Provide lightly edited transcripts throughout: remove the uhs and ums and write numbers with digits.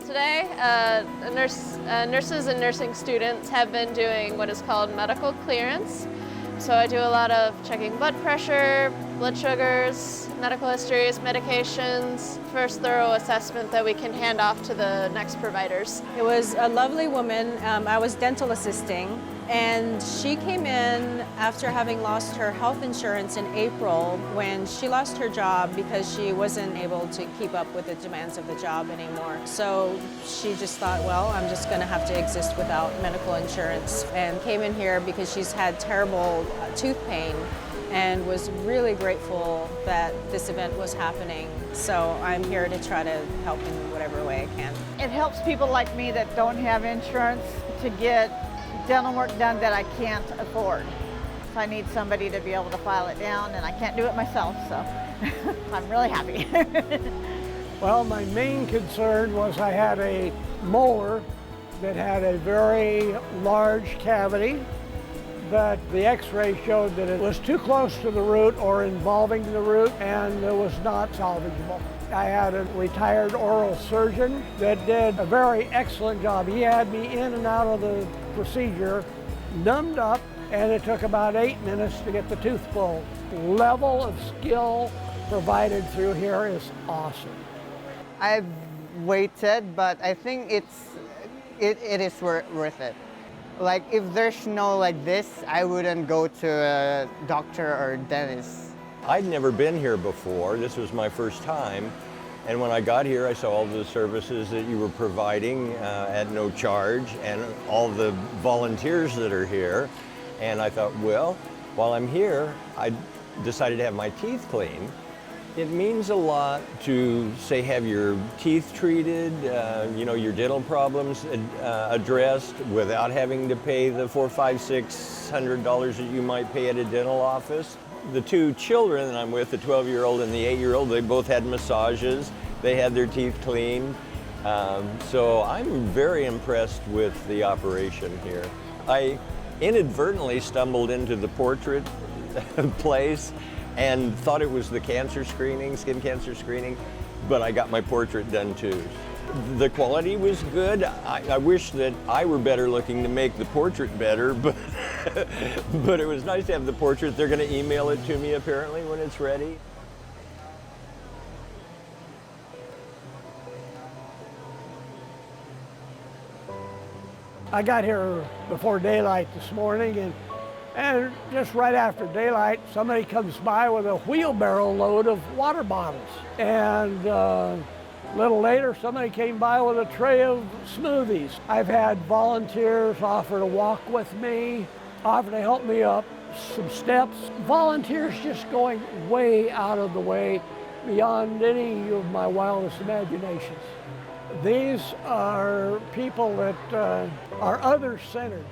Today, nurses and nursing students have been doing what is called medical clearance. So I do a lot of checking blood pressure, blood sugars, medical histories, medications, first thorough assessment that we can hand off to the next providers. It was a lovely woman. I was dental assisting, and she came in after having lost her health insurance in April when she lost her job because she wasn't able to keep up with the demands of the job anymore. So she just thought, well, I'm just going to have to exist without medical insurance, and came in here because she's had terrible tooth pain and was really grateful that this event was happening. So I'm here to try to help in whatever way I can. It helps people like me that don't have insurance to get dental work done that I can't afford. So I need somebody to be able to file it down, and I can't do it myself, so I'm really happy. Well, my main concern was I had a molar that had a very large cavity, but the x-ray showed that it was too close to the root or involving the root, and it was not salvageable. I had a retired oral surgeon that did a very excellent job. He had me in and out of the procedure, numbed up, and it took about 8 minutes to get the tooth pulled. Level of skill provided through here is awesome. I've waited, but I think it is worth it. Like, if there's no like this, I wouldn't go to a doctor or dentist. I'd never been here before. This was my first time. And when I got here, I saw all the services that you were providing at no charge and all the volunteers that are here. And I thought, well, while I'm here, I decided to have my teeth cleaned. It means a lot to, say, have your teeth treated, you know, your dental problems addressed without having to pay the $400, $500, $600 that you might pay at a dental office. The two children that I'm with, the 12-year-old and the 8-year-old, they both had massages. They had their teeth cleaned. So I'm very impressed with the operation here. I inadvertently stumbled into the portrait place and thought it was the cancer screening, skin cancer screening, but I got my portrait done too. The quality was good. I wish that I were better looking to make the portrait better, but but it was nice to have the portrait. They're going to email it to me apparently when it's ready. I got here before daylight this morning, and just right after daylight, somebody comes by with a wheelbarrow load of water bottles. And a little later, somebody came by with a tray of smoothies. I've had volunteers offer to walk with me, offer to help me up some steps. Volunteers just going way out of the way, beyond any of my wildest imaginations. These are people that are other-centered,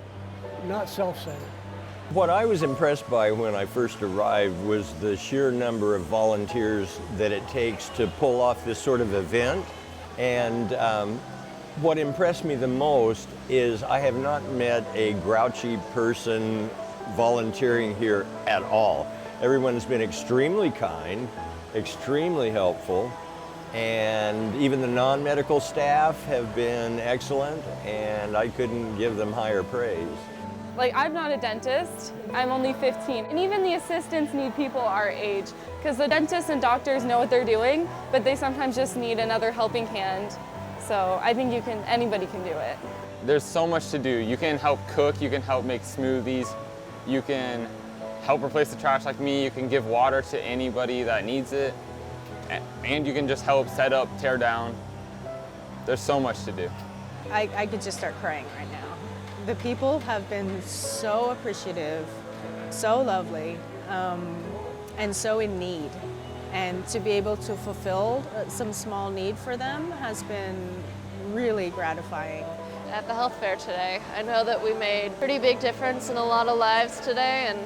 not self-centered. What I was impressed by when I first arrived was the sheer number of volunteers that it takes to pull off this sort of event. And what impressed me the most is I have not met a grouchy person volunteering here at all. Everyone's been extremely kind, extremely helpful, and even the non-medical staff have been excellent, and I couldn't give them higher praise. Like, I'm not a dentist, I'm only 15, and even the assistants need people our age, because the dentists and doctors know what they're doing, but they sometimes just need another helping hand. So I think anybody can do it. There's so much to do. You can help cook, you can help make smoothies, you can help replace the trash like me, you can give water to anybody that needs it, and you can just help set up, tear down. There's so much to do. I could just start crying right now. The people have been so appreciative, so lovely, and so in need. And to be able to fulfill some small need for them has been really gratifying. At the health fair today, I know that we made a pretty big difference in a lot of lives today, and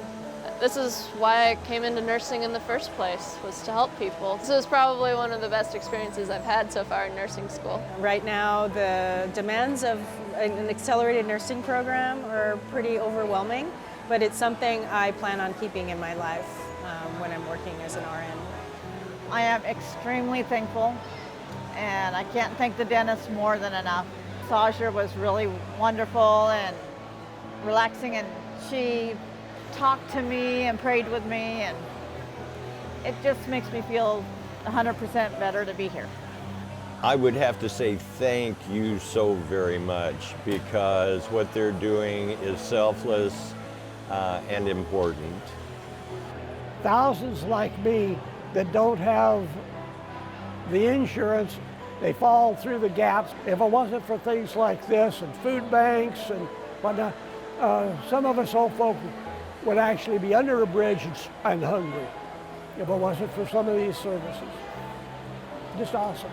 this is why I came into nursing in the first place, was to help people. This is probably one of the best experiences I've had so far in nursing school. Right now, the demands of an accelerated nursing program are pretty overwhelming, but it's something I plan on keeping in my life when I'm working as an RN. I am extremely thankful and I can't thank the dentist more than enough. Massager was really wonderful and relaxing, and she talked to me and prayed with me, and it just makes me feel 100% better to be here. I would have to say thank you so very much, because what they're doing is selfless and important. Thousands like me that don't have the insurance, they fall through the gaps. If it wasn't for things like this and food banks and whatnot, some of us old folk would actually be under a bridge and hungry if it wasn't for some of these services. Just awesome.